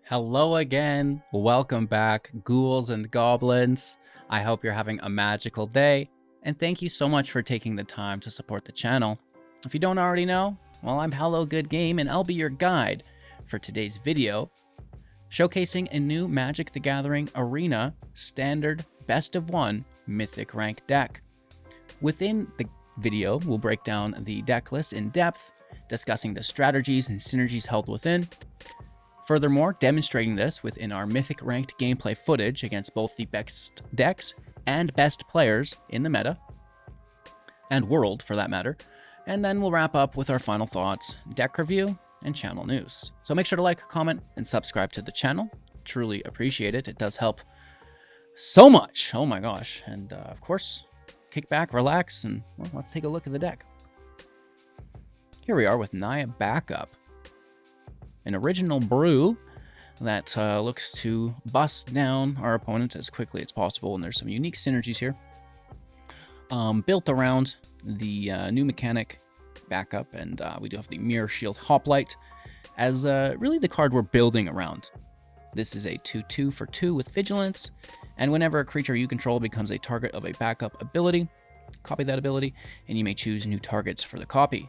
Hello again, welcome back, ghouls and goblins. I hope you're having a magical day, and thank you so much for taking the time to support the channel. If you don't already know, well, I'm Hello Good Game, and I'll be your guide for today's video, showcasing a new Magic the Gathering Arena Standard Best of 1 Mythic rank deck. Within the video, we'll break down the deck list in depth, discussing the strategies and synergies held within. Furthermore, demonstrating this within our Mythic ranked gameplay footage against both the best decks and best players in the meta, and world for that matter. And then we'll wrap up with our final thoughts, deck review, and channel news. So make sure to like, comment, and subscribe to the channel. Truly appreciate it. It does help so much. Oh my gosh. And of course, kick back, relax, and well, let's take a look at the deck. Here we are with Naya backup. An original brew that looks to bust down our opponents as quickly as possible, and there's some unique synergies here. Built around the new mechanic backup, and we do have the Mirror-Shield Hoplite as really the card we're building around. This is a 2/2 for 2 with Vigilance, and whenever a creature you control becomes a target of a backup ability, copy that ability, and you may choose new targets for the copy.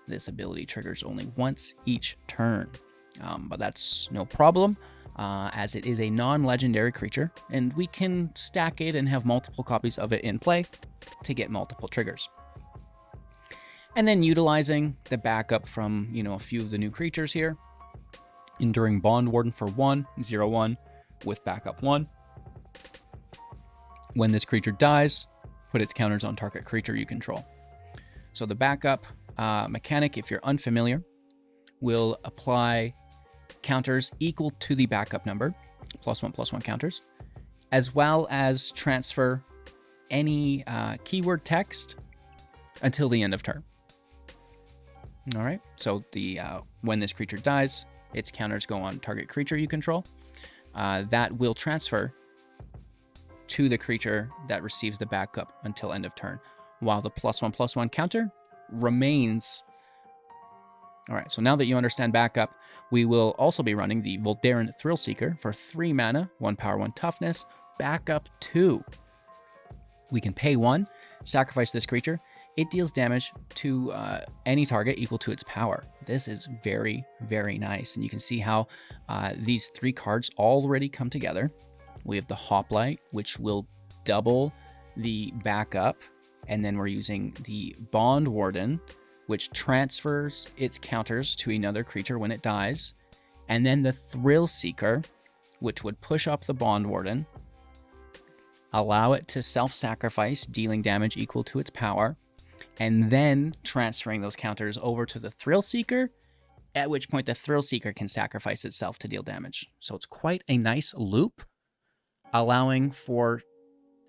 This ability triggers only once each turn. But that's no problem, as it is a non-legendary creature, and we can stack it and have multiple copies of it in play to get multiple triggers. And then utilizing the backup from, a few of the new creatures here. Enduring Bondwarden for 1/0/1 with backup 1. When this creature dies, put its counters on target creature you control. So the backup mechanic, if you're unfamiliar, will apply counters equal to the backup number, +1/+1 counters, as well as transfer any keyword text until the end of turn. All right, so when this creature dies, its counters go on target creature you control. That will transfer to the creature that receives the backup until end of turn, while the +1/+1 counter remains. All right, so now that you understand backup, we will also be running the Voldaren Thrillseeker for 3 mana, 1 power, 1 toughness, backup 2. We can pay 1, sacrifice this creature. It deals damage to any target equal to its power. This is very, very nice, and you can see how these 3 cards already come together. We have the Hoplite, which will double the backup, and then we're using the Bondwarden, which transfers its counters to another creature when it dies, and then the Thrillseeker, which would push up the Bondwarden, allow it to self-sacrifice, dealing damage equal to its power, and then transferring those counters over to the Thrillseeker, at which point the Thrillseeker can sacrifice itself to deal damage. So it's quite a nice loop, allowing for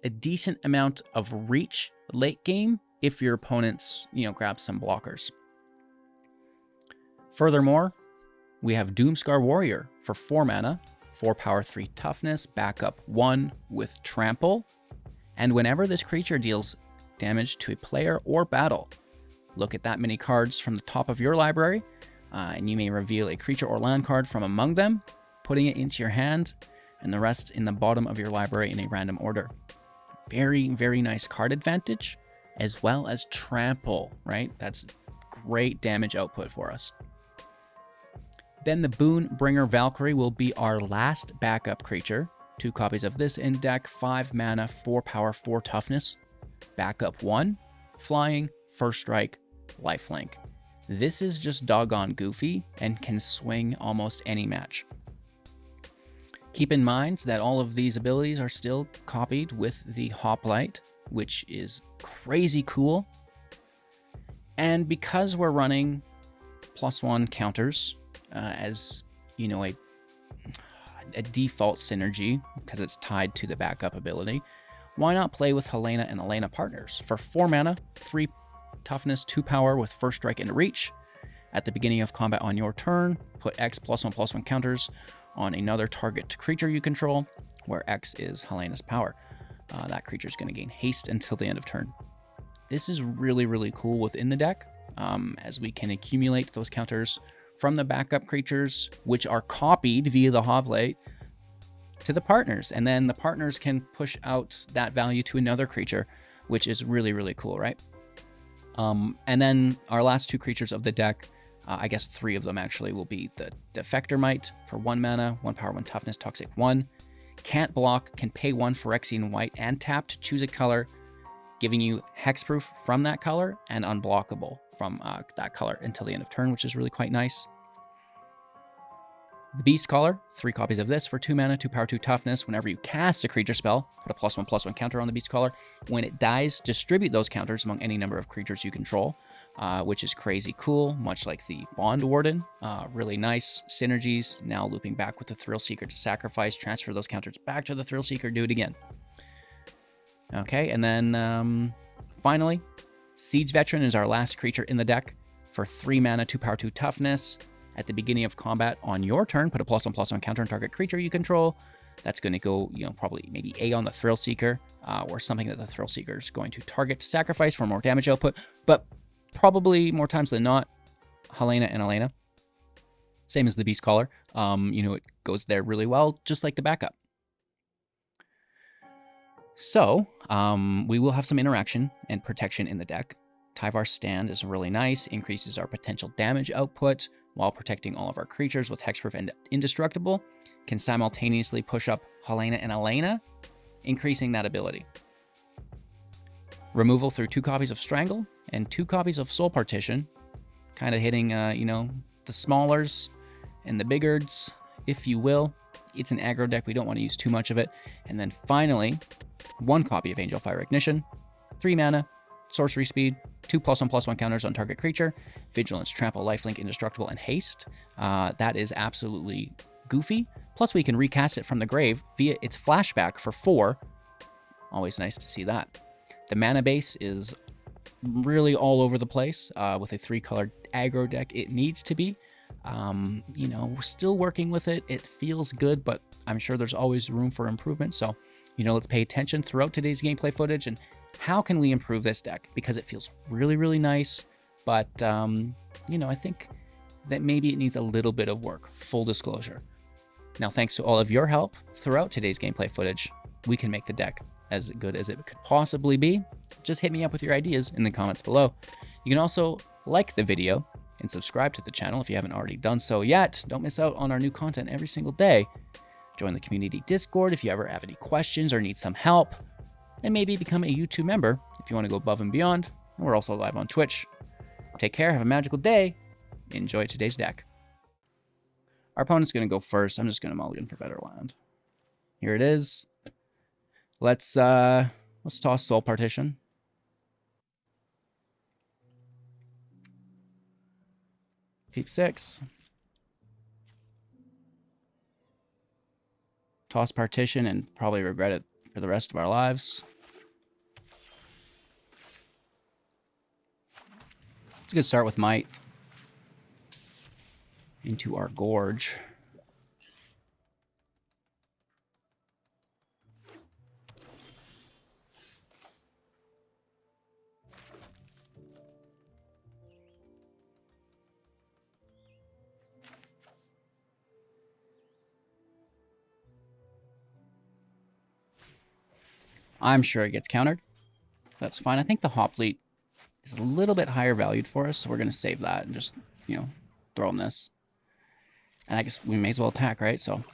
a decent amount of reach late game if your opponents, grab some blockers. Furthermore, we have Doomskar Warrior for 4 mana, 4 power, 3 toughness, backup 1 with trample. And whenever this creature deals damage to a player or battle, look at that many cards from the top of your library, and you may reveal a creature or land card from among them, putting it into your hand, and the rest in the bottom of your library in a random order. Very, very nice card advantage, as well as trample, right? That's great damage output for us. Then the Boon-Bringer Valkyrie will be our last backup creature. 2 copies of this in deck, 5 mana, 4 power, 4 toughness, backup 1, flying, first strike, lifelink. This is just doggone goofy and can swing almost any match. Keep in mind that all of these abilities are still copied with the Hoplite, which is crazy cool. And because we're running +1 counters as a default synergy, because it's tied to the backup ability, why not play with Halana and Alena partners for 4 mana, 3 toughness, 2 power with first strike and reach. At the beginning of combat on your turn, put X +1/+1 counters on another target creature you control, where X is Helena's power. That creature is going to gain haste until the end of turn. This is really, really cool within the deck, as we can accumulate those counters from the backup creatures, which are copied via the Hoplite, to the partners. And then the partners can push out that value to another creature, which is really, really cool, right? And then our last 2 creatures of the deck, I guess 3 of them actually, will be the Defector Mite for 1 mana, 1 power, 1 toughness, toxic 1. Can't block, can pay 1 Phyrexian White and tap to choose a color, giving you hexproof from that color and unblockable from that color until the end of turn, which is really quite nice. The Beastcaller, 3 copies of this for 2 mana, 2 power, 2 toughness. Whenever you cast a creature spell, put a +1/+1 counter on the Beastcaller. When it dies, distribute those counters among any number of creatures you control, which is crazy cool, much like the Bondwarden. Really nice synergies. Now looping back with the Thrillseeker to sacrifice, transfer those counters back to the Thrillseeker, do it again. Okay, and then finally, Siege Veteran is our last creature in the deck for 3 mana, 2 power, 2 toughness. At the beginning of combat on your turn, put a +1/+1 counter on target creature you control. That's going to go, probably maybe A on the Thrillseeker, or something that the Thrillseeker is going to target to sacrifice for more damage output. But probably more times than not, Halana and Alena. Same as the Beastcaller. It goes there really well, just like the backup. So, we will have some interaction and protection in the deck. Tyvar's Stand is really nice, increases our potential damage output while protecting all of our creatures with hexproof and indestructible. Can simultaneously push up Halana and Alena, increasing that ability. Removal through 2 copies of Strangle and 2 copies of Soul Partition, kind of hitting, the smallers and the biggers, if you will. It's an aggro deck, we don't want to use too much of it. And then finally, 1 copy of Angelfire Ignition, 3 mana, sorcery speed, 2 +1/+1 counters on target creature, Vigilance, Trample, Lifelink, Indestructible, and Haste. That is absolutely goofy. Plus, we can recast it from the grave via its flashback for 4. Always nice to see that. The mana base is really all over the place with a 3-colored aggro deck. It needs to be. We're still working with it. It feels good, but I'm sure there's always room for improvement. So, let's pay attention throughout today's gameplay footage and how can we improve this deck? Because it feels really, really nice, but, I think that maybe it needs a little bit of work, full disclosure. Now, thanks to all of your help throughout today's gameplay footage, we can make the deck as good as it could possibly be. Just hit me up with your ideas in the comments below. You can also like the video and subscribe to the channel if you haven't already done so yet. Don't miss out on our new content every single day. Join the community Discord if you ever have any questions or need some help. And maybe become a YouTube member if you want to go above and beyond. And we're also live on Twitch. Take care, have a magical day, enjoy today's deck. Our opponent's going to go first. I'm just going to mulligan for better land. Here it is. Let's toss Soul Partition. Keep 6. Toss Partition and probably regret it for the rest of our lives. It's a good start with Might. Into our Gorge. I'm sure it gets countered. That's fine. I think the Hoplite is a little bit higher valued for us, so we're going to save that and just, throw him this. And I guess we may as well attack, right? So.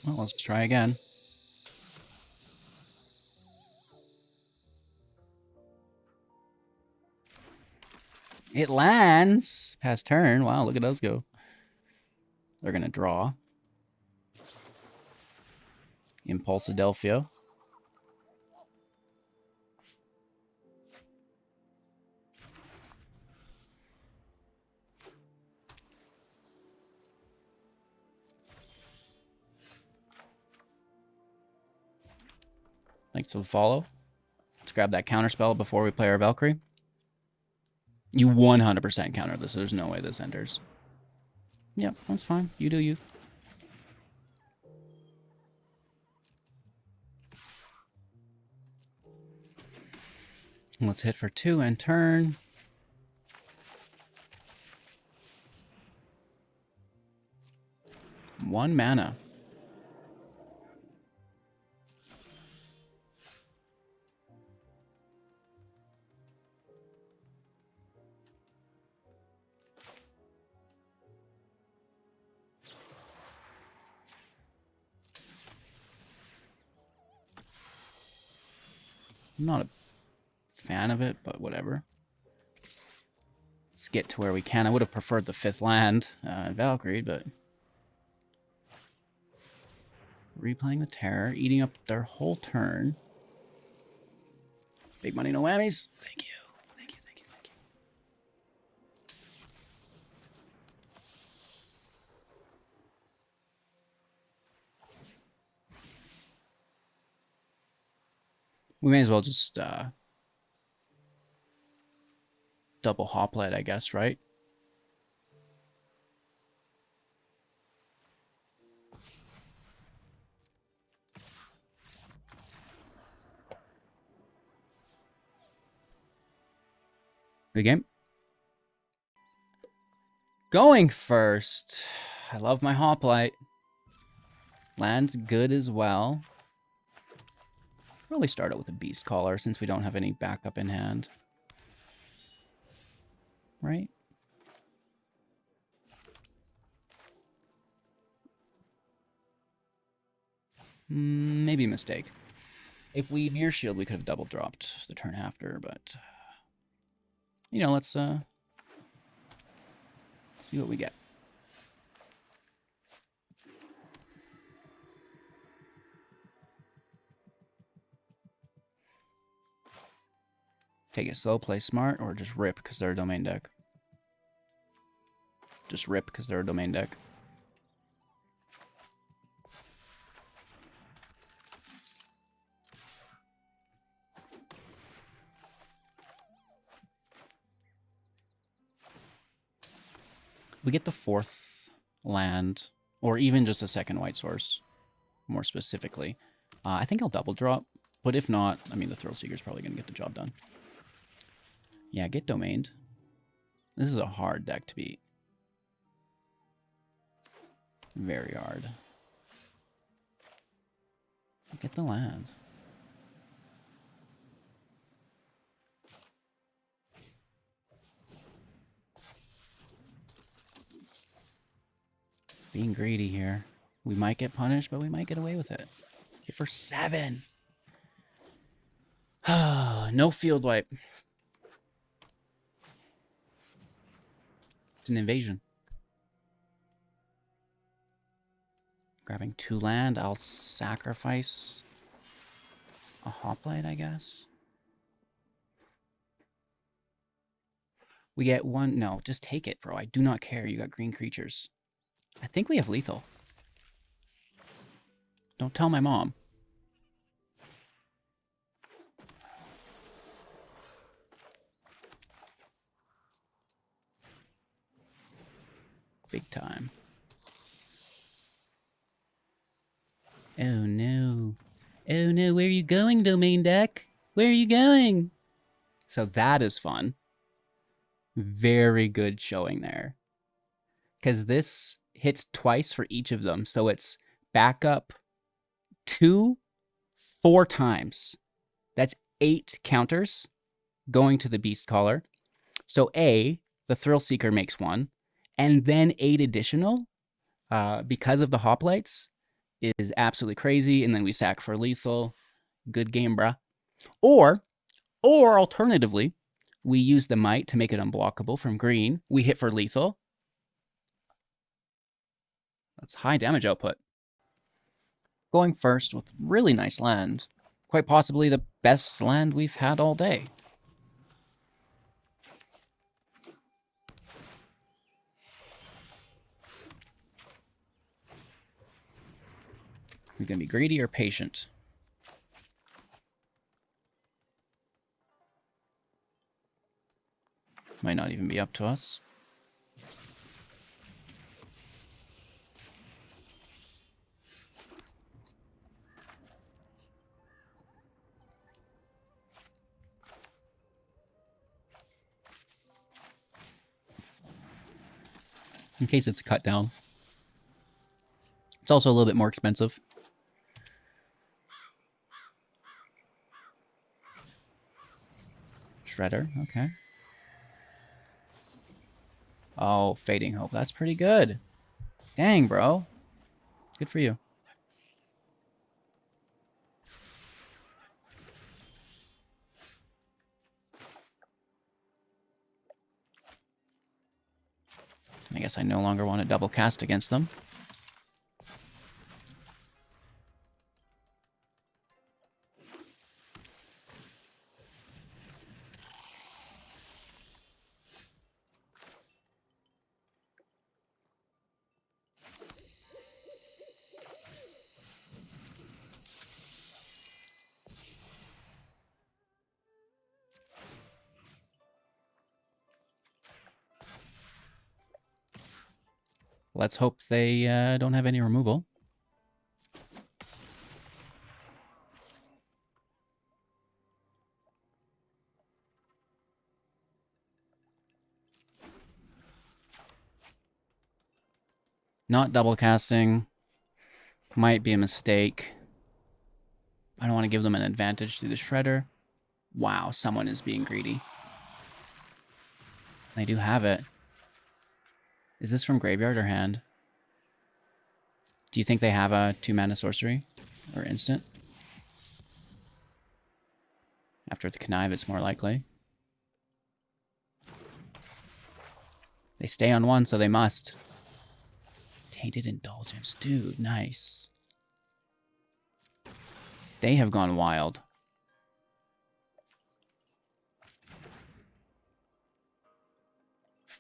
Well, let's try again. It lands past turn. Wow, look at those go. They're going to draw. Impulse Adelphia. Thanks for the follow. Let's grab that counterspell before we play our Valkyrie. You 100% counter this. There's no way this enters. Yep, that's fine. You do you. Let's hit for 2 and turn. One mana. I'm not a fan of it, but whatever. Let's get to where we can. I would have preferred the 5th land, Valkyrie, but... Replaying the Terror, eating up their whole turn. Big money, no whammies. Thank you. Thank you, thank you, thank you. We may as well just double Hoplite, I guess, right? Good game. Going first. I love my Hoplite. Land's good as well. Probably start out with a Beastcaller since we don't have any backup in hand. Right? Maybe a mistake. If we Mirror-Shield, we could have double dropped the turn after, but... You know, let's see what we get. Take it slow, play smart, or just rip because they're a domain deck. Just rip because they're a domain deck. We get the 4th land, or even just a 2nd white source, more specifically. I think I'll double drop, but if not, I mean, the Thrillseeker's probably going to get the job done. Yeah, get domained. This is a hard deck to beat. Very hard. Get the land. Being greedy here. We might get punished, but we might get away with it. Get for 7. No field wipe. It's an invasion. Grabbing 2 land. I'll sacrifice a Hoplite, I guess. We get 1. No, just take it, bro. I do not care. You got green creatures. I think we have lethal. Don't tell my mom. Big time. Oh no. Oh no, where are you going, domain deck? Where are you going? So that is fun. Very good showing there. Because this hits twice for each of them. So it's back up 2, 4 times. That's 8 counters going to the Beastcaller. So A, the Thrillseeker makes 1. And then 8 additional, because of the Hoplites, is absolutely crazy. And then we sack for lethal. Good game, bruh. Or alternatively, we use the Might to make it unblockable from green. We hit for lethal. That's high damage output. Going first with really nice land. Quite possibly the best land we've had all day. We're going to be greedy or patient? Might not even be up to us. in case it's a cut down. It's also a little bit more expensive. Shredder, okay. Oh, Fading Hope. That's pretty good. Dang, bro. Good for you. I guess I no longer want to double cast against them. Let's hope they don't have any removal. Not double casting might be a mistake. I don't want to give them an advantage through the Shredder. Wow, someone is being greedy. They do have it. Is this from graveyard or hand? Do you think they have a 2-mana sorcery or instant? After the Connive, it's more likely. They stay on 1, so they must. Tainted Indulgence. Dude, nice. They have gone wild.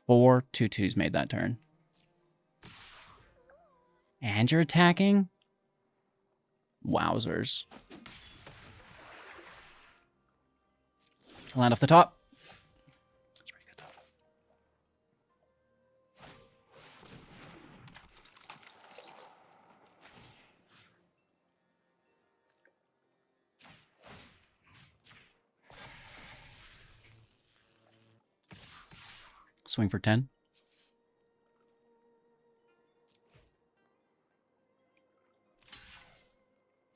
Four 2/2s made that turn. And you're attacking? Wowzers. Land off the top. That's pretty good, though. Swing for 10.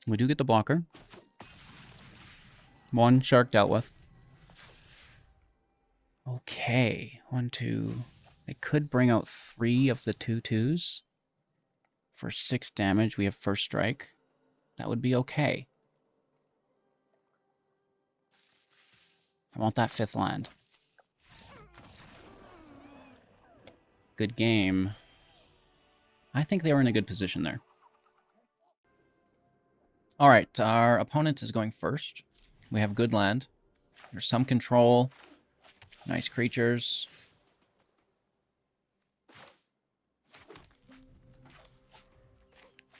We do get the blocker. 1 shark dealt with. Okay. 1, 2. They could bring out 3 of the 2/2s. For 6 damage, we have first strike. That would be okay. I want that 5th land. Good game. I think they were in a good position there. All right, our opponent is going first. We have good land. There's some control. Nice creatures.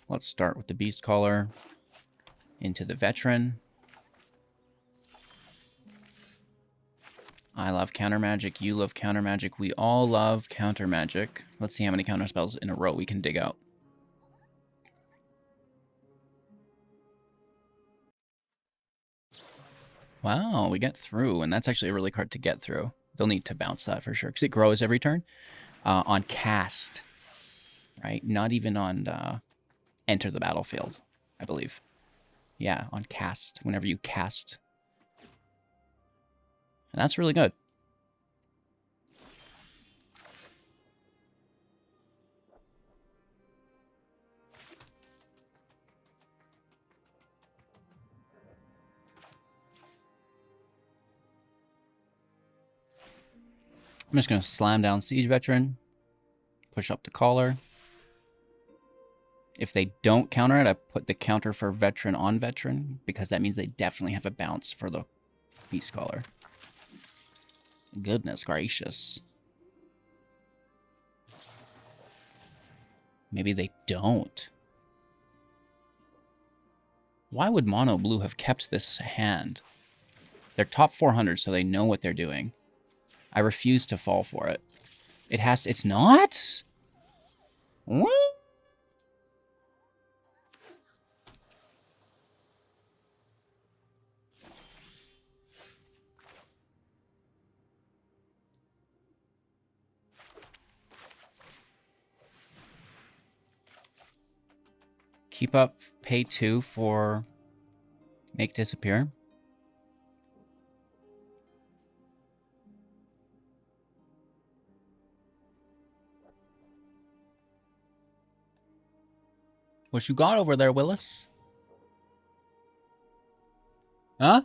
Let's start with the Beastcaller into the Veteran. I love counter magic. You love counter magic. We all love counter magic. Let's see how many counter spells in a row we can dig out. Wow, we get through, and that's actually a really hard to get through. They'll need to bounce that for sure, because it grows every turn. On cast, right? Not even on enter the battlefield, I believe. Yeah, on cast, whenever you cast. And that's really good. I'm just going to slam down Siege Veteran, push up the Caller. If they don't counter it, I put the counter for Veteran on Veteran, because that means they definitely have a bounce for the Beastcaller. Goodness gracious. Maybe they don't. Why would Mono Blue have kept this hand? They're top 400, so they know what they're doing. I refuse to fall for it. It's not? What? Keep up, pay 2 for Make Disappear. What you got over there, Willis? Huh?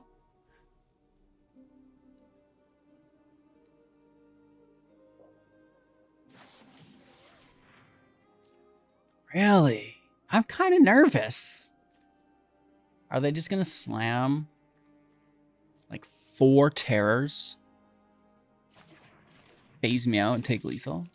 Really? I'm kind of nervous. Are they just going to slam like 4 terrors? Phase me out and take lethal?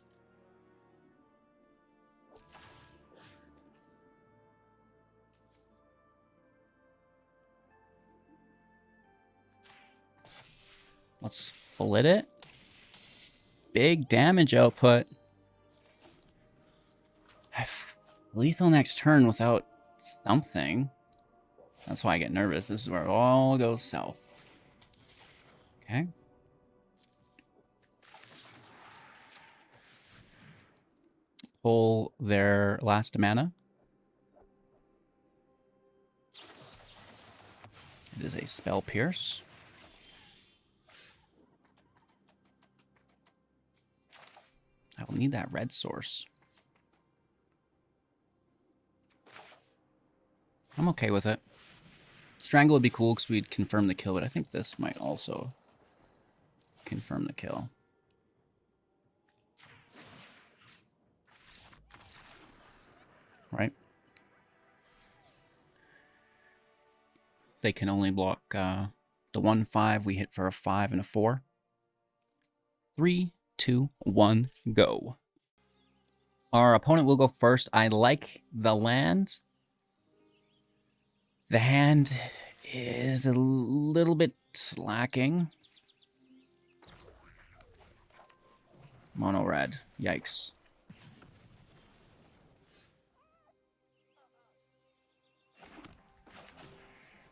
Let's split it. Big damage output. Lethal next turn without something. That's why I get nervous. This is where it all goes south. Okay. Pull their last mana. It is a Spell Pierce. I will need that red source. I'm okay with it. Strangle would be cool because we'd confirm the kill, but I think this might also confirm the kill. Right? They can only block the 1/5. We hit for a 5 and a 4. 3, 2, 1, go. Our opponent will go first. I like the land. The hand is a little bit lacking. Mono red. Yikes.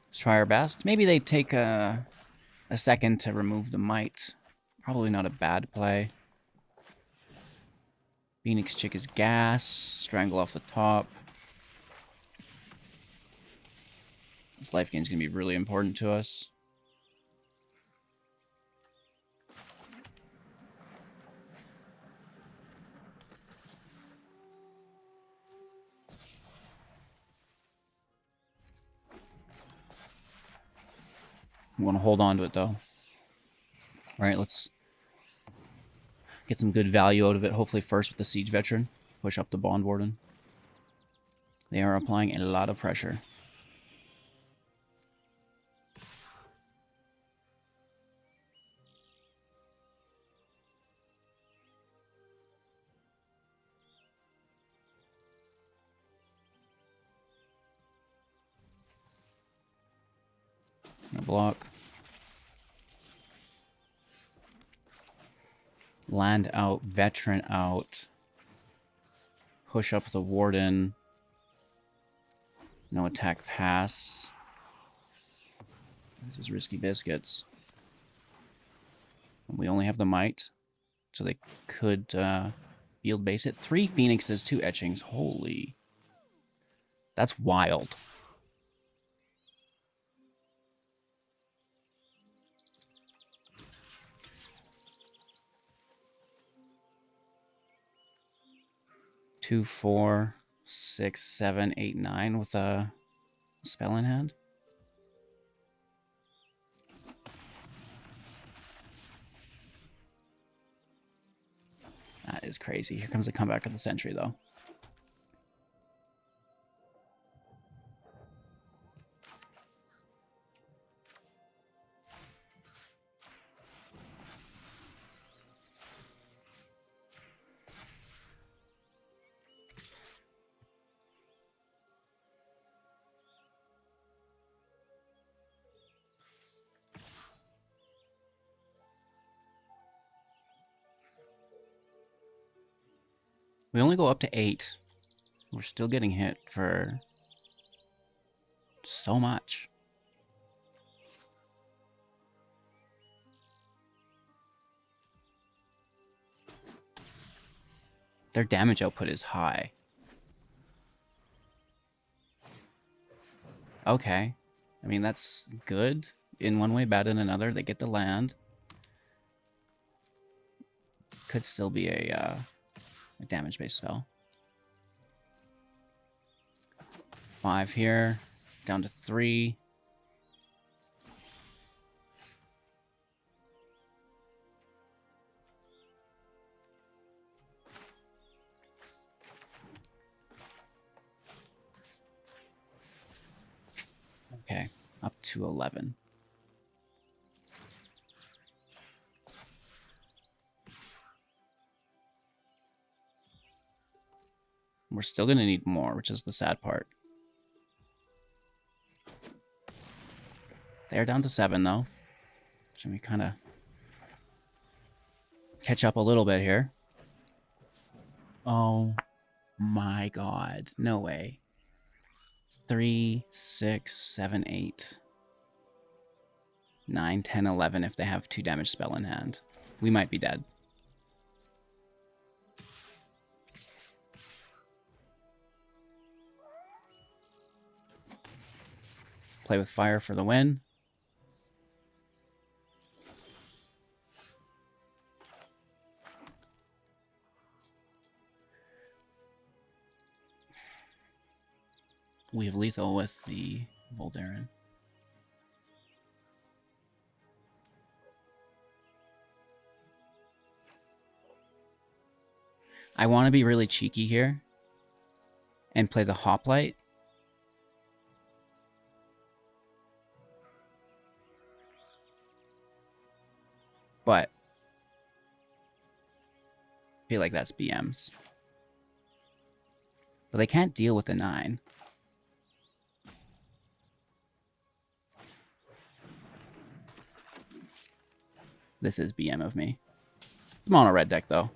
Let's try our best. Maybe they take a second to remove the might. Probably not a bad play. Phoenix Chick is gas. Strangle off the top. This life gain is going to be really important to us. We want to hold on to it, though. All right, let's get some good value out of it. Hopefully first with the Siege Veteran. Push up the Bondwarden. They are applying a lot of pressure. Block. Land out, Veteran out. Push up the Warden. No attack pass. This is risky biscuits. We only have the might, so they could field base it. 3 Phoenixes, 2 Etchings. Holy. That's wild. Two, 4, 6, 7, 8, 9 with a spell in hand. That is crazy. Here comes the comeback of the century, though. We only go up to 8. We're still getting hit for so much. Their damage output is high. Okay. I mean, that's good in one way, bad in another. They get the land. Could still be a damage-based spell. 5 here, down to 3. Okay, up to 11. We're still going to need more, which is the sad part. They're down to 7, though. Should we kind of catch up a little bit here? Oh my god. No way. 3, 6, 7, 8. 9, 10, 11 if they have 2 damage spell in hand. We might be dead. Play with fire for the win. We have lethal with the Voldaren. I want to be really cheeky here and play the Hoplite. But I feel like that's BMs. But they can't deal with the 9. This is BM of me. It's mono red deck, though.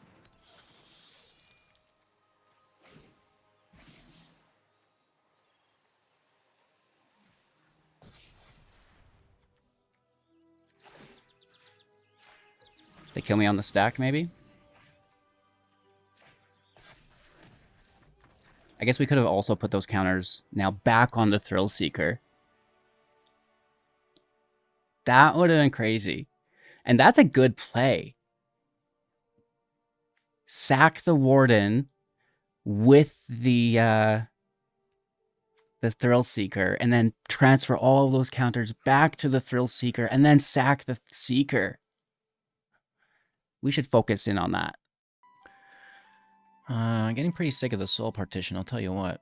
They kill me on the stack, maybe? I guess we could have also put those counters now back on the Thrillseeker. That would have been crazy. And that's a good play. Sack the Warden with the Thrillseeker, and then transfer all of those counters back to the Thrillseeker, and then sack the Seeker. We should focus in on that. I'm getting pretty sick of the Soul Partition, I'll tell you what.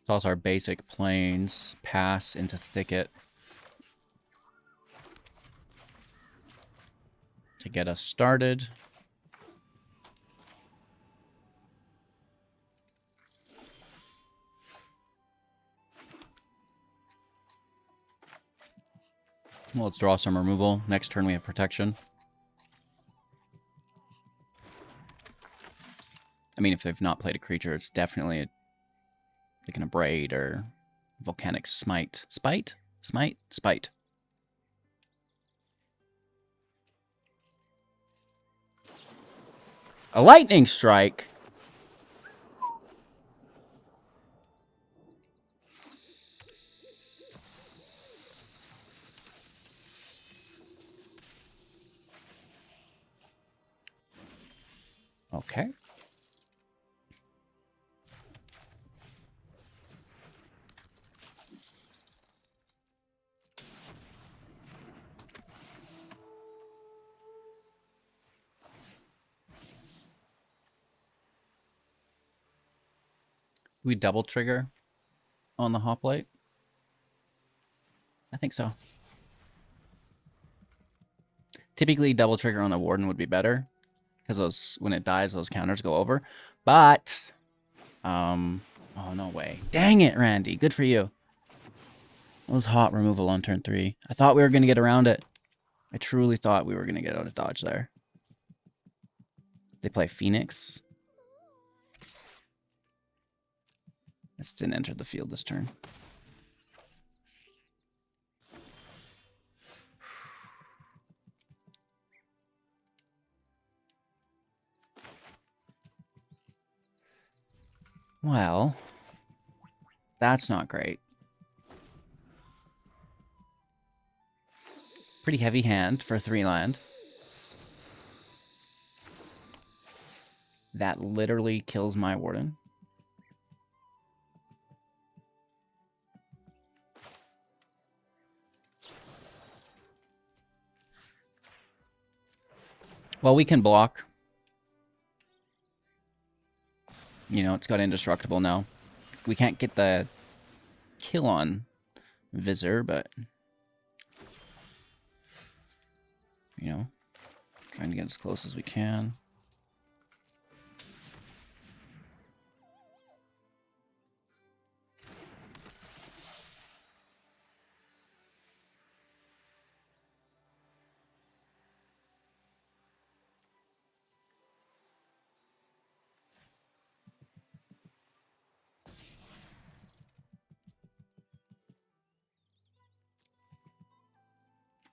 Toss our basic plains, pass into Thicket to get us started. Well, let's draw some removal. Next turn we have protection. I mean, if they've not played a creature, it's definitely like an Abrade or Volcanic Smite. Spite? Smite? Spite. A Lightning Strike? Okay. We double trigger on the Hoplite? I think so. Typically, double trigger on the Warden would be better, because when it dies, those counters go over. But, oh, no way. Dang it, Randy. Good for you. That was hot removal on turn 3. I thought we were going to get around it. I truly thought we were going to get out of dodge there. They play Phoenix. This didn't enter the field this turn. Well, that's not great. Pretty heavy hand for 3 land. That literally kills my Warden. Well, we can block. You know, it's got indestructible now. We can't get the kill on Visor, but... You know, trying to get as close as we can.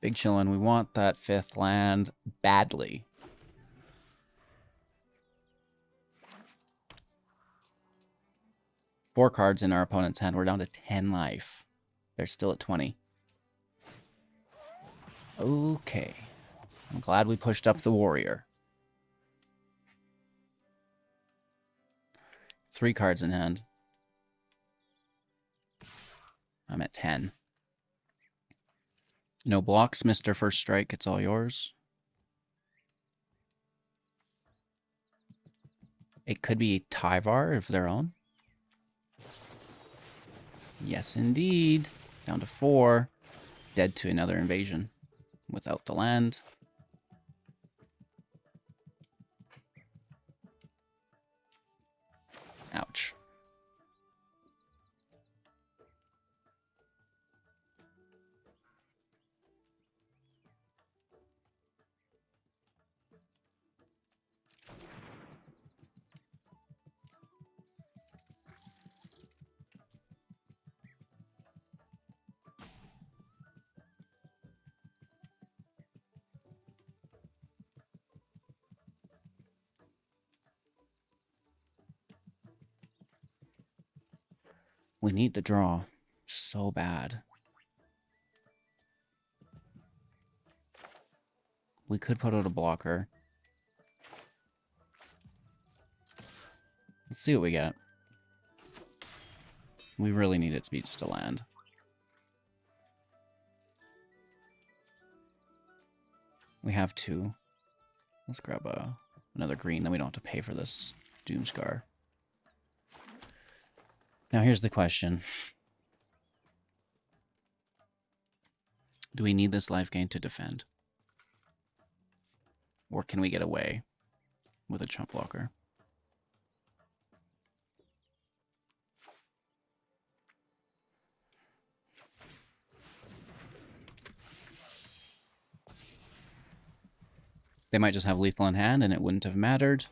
Big chillin', we want that 5th land badly. Four cards in our opponent's hand. We're down to 10 life. They're still at 20. Okay. I'm glad we pushed up the warrior. 3 cards in hand. I'm at 10. No blocks, Mr. First Strike. It's all yours. It could be Tyvar of their own. Yes, indeed. Down to 4. Dead to another invasion. Without the land. Ouch. We need the draw so bad. We could put out a blocker. Let's see what we get. We really need it to be just a land. We have 2. Let's grab another green, then we don't have to pay for this Doomskar. Now here's the question. Do we need this life gain to defend? Or can we get away with a chump blocker? They might just have lethal in hand and it wouldn't have mattered.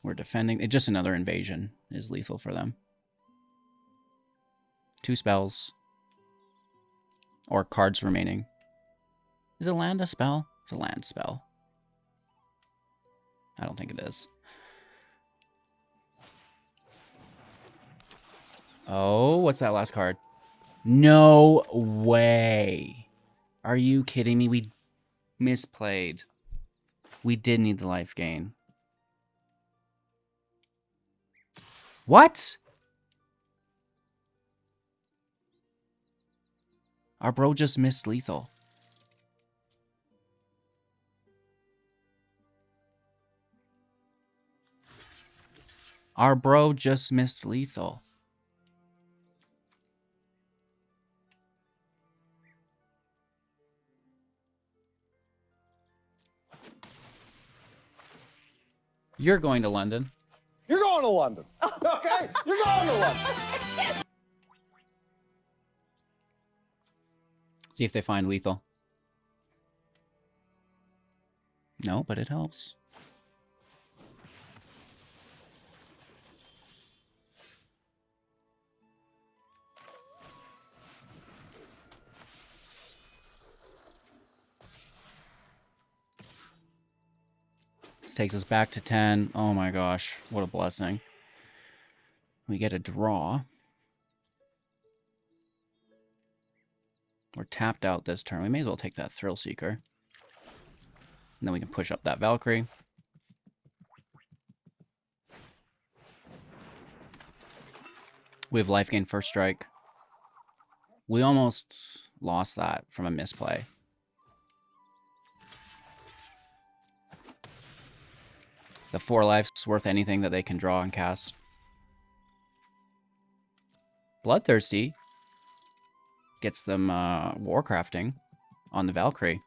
We're defending. It's just another invasion is lethal for them. 2 spells. Or cards remaining. Is a land a spell? It's a land spell. I don't think it is. Oh, what's that last card? No way. Are you kidding me? We misplayed. We did need the life gain. What? Our bro just missed lethal. Our bro just missed lethal. You're going to London. You're going to London. Okay? You're going to London. See if they find lethal. No, but it helps. takes us back to 10. Oh my gosh, what a blessing. We get a draw. We're tapped out this turn. We may as well take that Thrillseeker. And then we can push up that Valkyrie. We have life gain first strike. We almost lost that from a misplay. The 4 life's worth anything that they can draw and cast. Bloodthirsty gets them Warcrafting on the Valkyrie.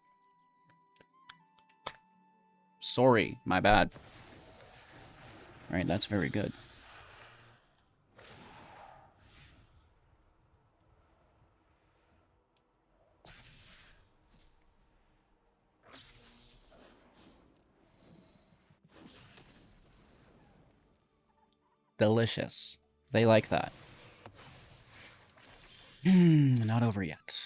Sorry, my bad. Alright, that's very good. Delicious. They like that. Not over yet.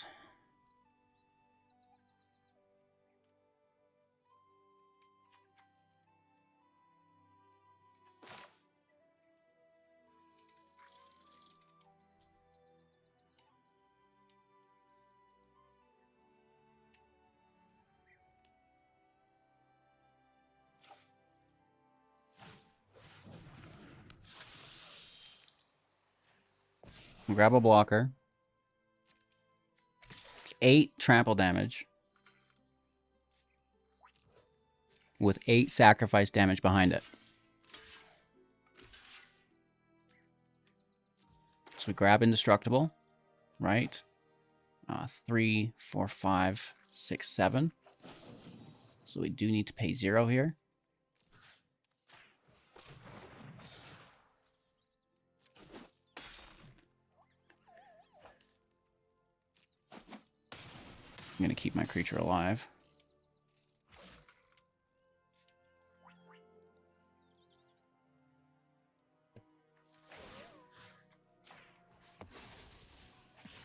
Grab a blocker. 8 trample damage. With 8 sacrifice damage behind it. So we grab Indestructible, right? 3, 4, 5, 6, 7. So we do need to pay 0 here. I'm going to keep my creature alive.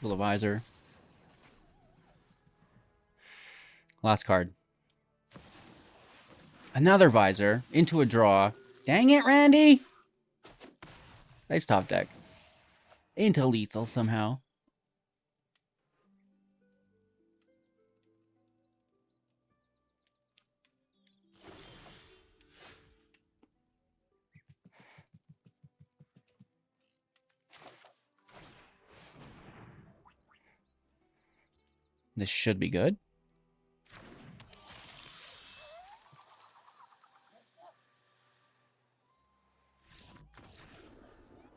Will of Visor. Last card. Another Visor into a draw. Dang it, Randy! Nice top deck. Into lethal somehow. This should be good.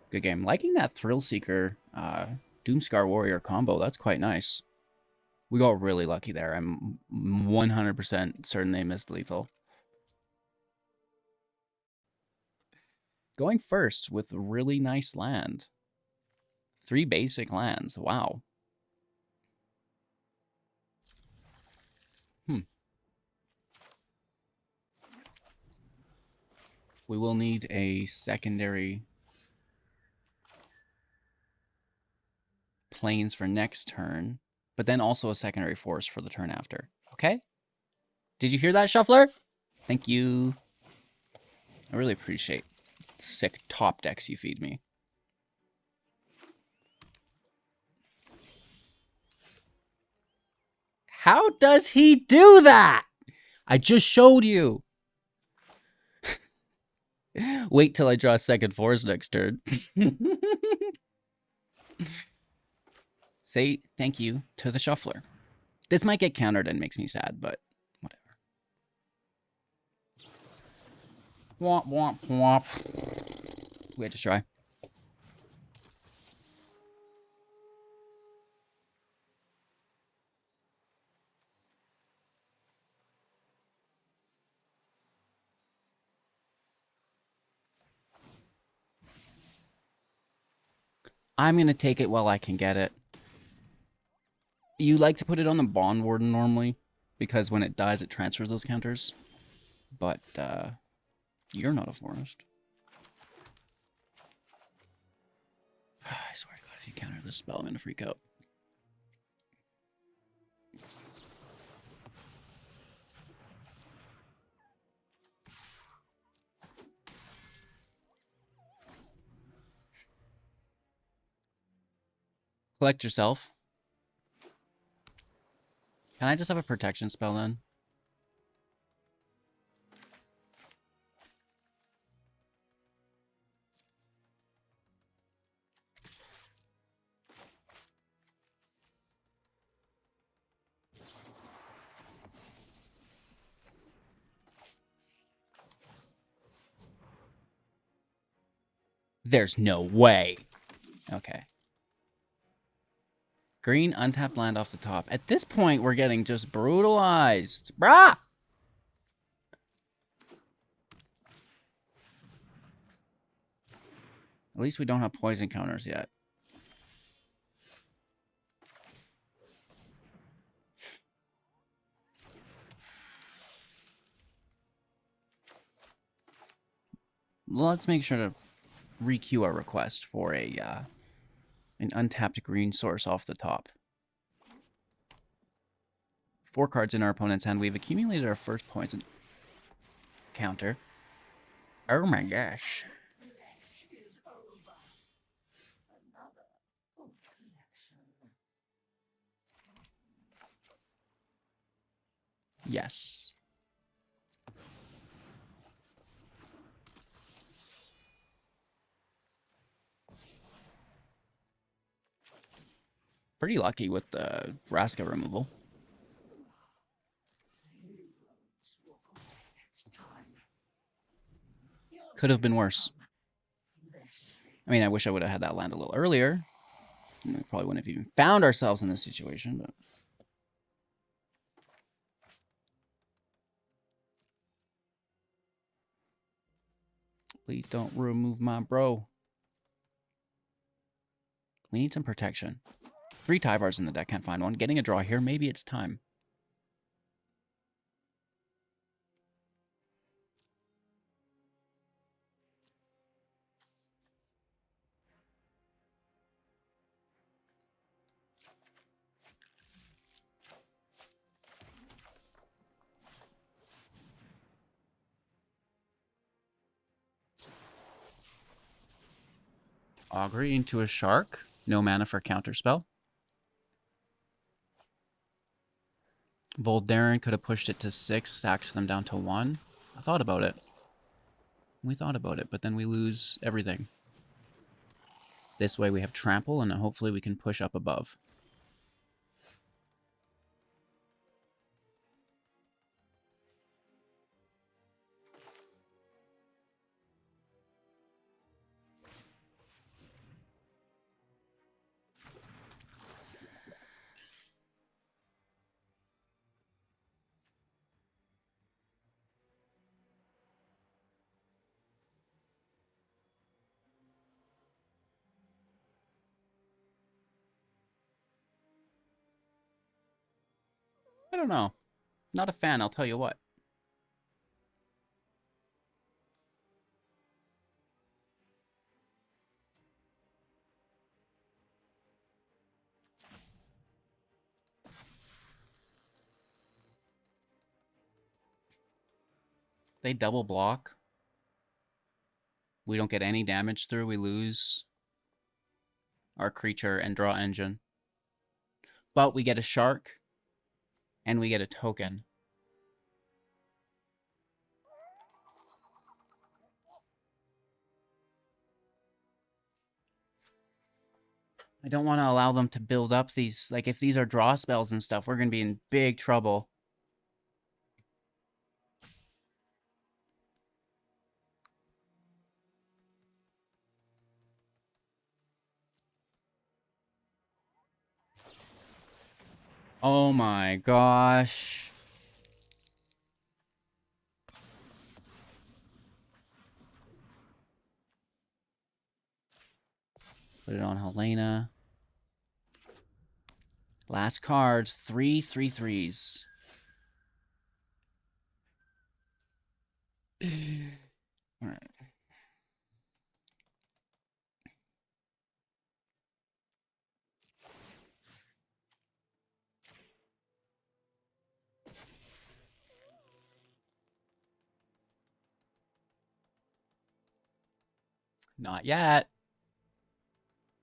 Good game. Liking that Thrillseeker Doomskar Warrior combo. That's quite nice. We got really lucky there. I'm 100% certain they missed lethal. Going first with a really nice land. 3 basic lands. Wow. We will need a secondary plains for next turn, but then also a secondary forest for the turn after. Okay? Did you hear that, Shuffler? Thank you. I really appreciate the sick top decks you feed me. How does he do that? I just showed you. Wait till I draw a second forest next turn. Say thank you to the Shuffler. This might get countered and makes me sad, but whatever. Womp, womp, womp. We had to try. I'm going to take it while I can get it. You like to put it on the Bondwarden normally, because when it dies, it transfers those counters. But, you're not a forest. I swear to God, if you counter this spell, I'm going to freak out. Collect yourself. Can I just have a protection spell then? There's no way. Okay. Green untapped land off the top. At this point, we're getting just brutalized. Brah! At least we don't have poison counters yet. Let's make sure to re-queue our request for a an untapped green source off the top. 4 cards in our opponent's hand. We've accumulated our first poison counter. Oh my gosh. Yes. Pretty lucky with the Vraska removal. Could have been worse. I mean, I wish I would have had that land a little earlier. We probably wouldn't have even found ourselves in this situation, but... Please don't remove my bro. We need some protection. 3 Tyvars in the deck, can't find one. Getting a draw here, maybe it's time. Augury into a shark. No mana for counterspell. Voldaren could have pushed it to 6, sacked them down to 1. I thought about it. We thought about it, but then we lose everything. This way we have trample, and hopefully we can push up above. I don't know. Not a fan, I'll tell you what. They double block. We don't get any damage through. We lose our creature and draw engine. But we get a shark. And we get a token. I don't want to allow them to build up these... Like, if these are draw spells and stuff, we're going to be in big trouble. Oh my gosh. Put it on Halana. Last card, 3 3/3s. All right. Not yet.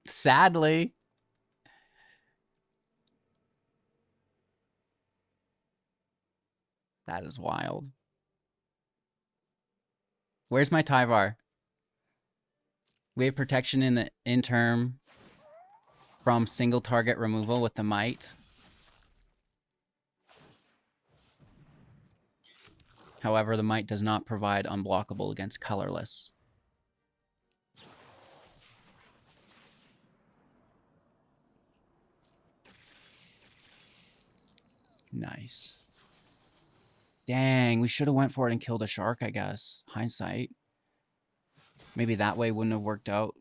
Sadly. That is wild. Where's my Tyvar? Wave protection in the interim from single target removal with the Might. However, the Might does not provide unblockable against colorless. Nice. Dang, we should have went for it and killed a shark, I guess. Hindsight. Maybe that way wouldn't have worked out.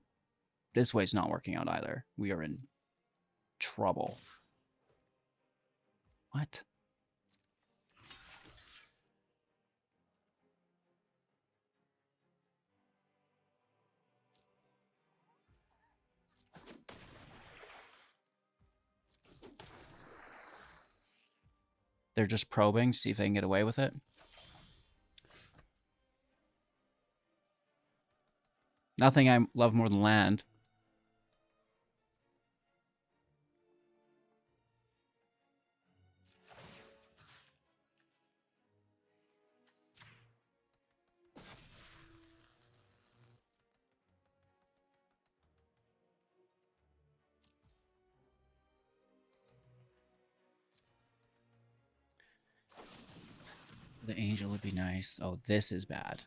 This way's not working out either. We are in trouble. What? They're just probing, see if they can get away with it. Nothing I love more than land. The angel would be nice. Oh, this is bad.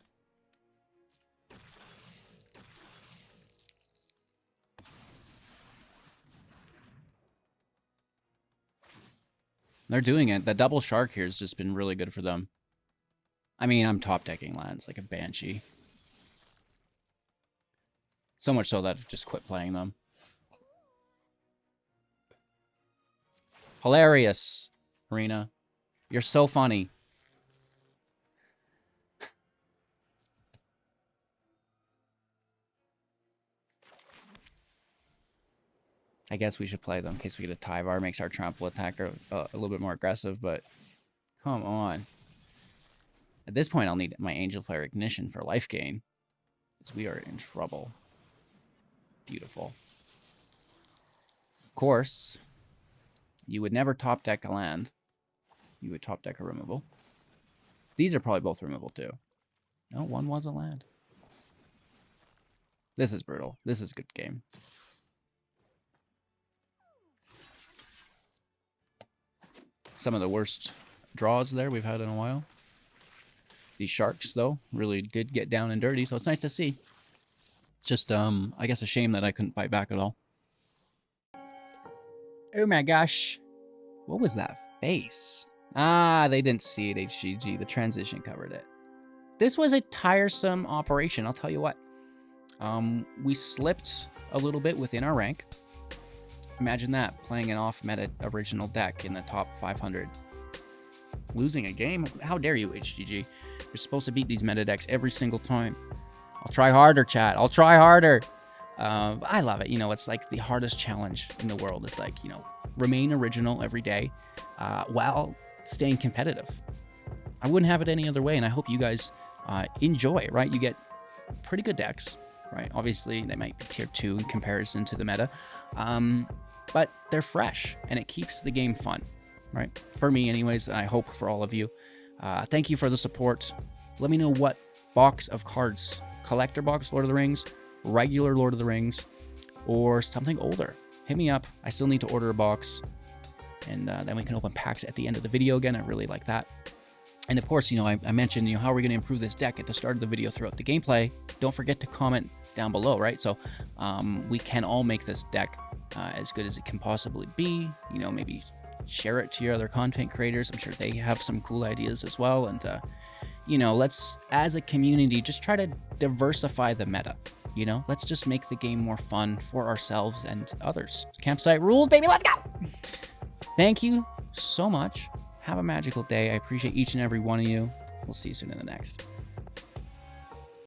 They're doing it. The double shark here has just been really good for them. I mean, I'm top decking lands like a Banshee. So much so that I've just quit playing them. Hilarious, Arena. You're so funny. I guess we should play them in case we get a Tyvar. Makes our trample attacker a little bit more aggressive, but come on. At this point, I'll need my Angelfire Ignition for life gain, because we are in trouble. Beautiful. Of course, you would never top deck a land. You would top deck a removal. These are probably both removal too. No, one was a land. This is brutal. This is a good game. Some of the worst draws there we've had in a while. These sharks, though, really did get down and dirty, so it's nice to see. Just, I guess a shame that I couldn't fight back at all. Oh my gosh. What was that face? Ah, they didn't see it, HGG. The transition covered it. This was a tiresome operation, I'll tell you what. We slipped a little bit within our rank. Imagine that, playing an off-meta original deck in the top 500. Losing a game? How dare you, HGG? You're supposed to beat these meta decks every single time. I'll try harder, chat. I'll try harder. I love it. You know, it's like the hardest challenge in the world. It's like, you know, remain original every day while staying competitive. I wouldn't have it any other way, and I hope you guys enjoy, right? You get pretty good decks, right? Obviously, they might be tier 2 in comparison to the meta. But they're fresh, and it keeps the game fun, right? For me, anyways, I hope for all of you. Thank you for the support. Let me know what box of cards, collector box Lord of the Rings, regular Lord of the Rings, or something older. Hit me up. I still need to order a box, and then we can open packs at the end of the video again. I really like that. And of course, you know, I mentioned, you know, how are we going to improve this deck at the start of the video throughout the gameplay. Don't forget to comment down below, right? So we can all make this deck as good as it can possibly be. You know, maybe share it to your other content creators. I'm sure they have some cool ideas as well. And, you know, let's, as a community, just try to diversify the meta. You know, let's just make the game more fun for ourselves and others. Campsite rules, baby, let's go! Thank you so much. Have a magical day. I appreciate each and every one of you. We'll see you soon in the next.